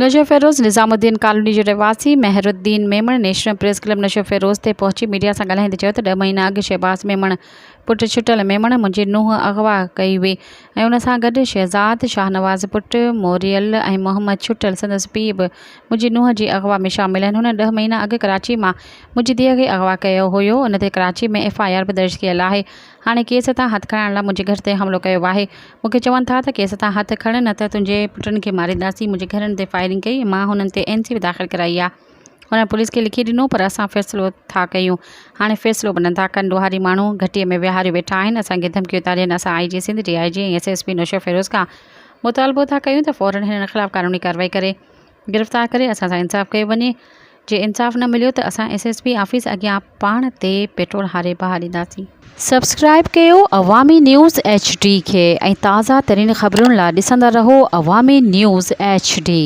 नशो फ़िरोज़ निज़ामुद्दीन कॉलोनी जो रहवासी Mehruddin Memon national press club नशो फ़िरोज़ ते पहुची मीडिया सां ॻाल्हाईंदे चयो त 10 महीना अॻु शहबाज़ मेमण पुटु छुटल मेमण मुंहिंजी नुंहुं अगवा कई हुई ऐं उन सां गॾु शहज़ाद शाहनवाज़ पुटु मोरियल ऐं मोहम्मद छुटल संदसि पीउ बि मुंहिंजी नुंहुं जी अगवा में शामिल आहिनि। हुन 10 महीना अॻु कराची मां मुंहिंजी धीअ खे अगवा कयो हुयो। उन ते कराची में FIR बि दर्ज कयल आहे। हाणे केस तां हथु खणण लाइ मुंहिंजे घर ते हमिलो कयो आहे। मूंखे चवनि था त केस तां हथु खण न त तुंहिंजे पुटनि खे मारींदासीं। मुंहिंजे घरनि ते फायरिंग कई। मां हुननि ते NC बि दाख़िल कराई आहे। हुन पुलिस खे लिखी ॾिनो पर असां फ़ैसिलो था कयूं। हाणे फ़ैसिलो बि नथा कनि। ॾोहारी माण्हू घटीअ में विहारे वेठा आहिनि। असांखे धमकियूं था ॾियनि। असां IG सिंध DIG ऐं SSP नशो फ़िरोज़ खां मुतालबो था कयूं त फ़ौरन हिननि ख़िलाफ़ु क़ानूनी कार्रवाई करे गिरफ़्तार करे असां सां इंसाफ़ कयो वञे। जे इंसाफ़ न मिलियो त असां SSP ऑफ़िस अॻियां पाण ते पेट्रोल हारे बहा ॾींदासीं। सब्सक्राइब कयो अवामी न्यूज़ HD खे ऐं ताज़ा तरीन ख़बरुनि लाइ ॾिसंदा रहो अवामी न्यूज़ HD।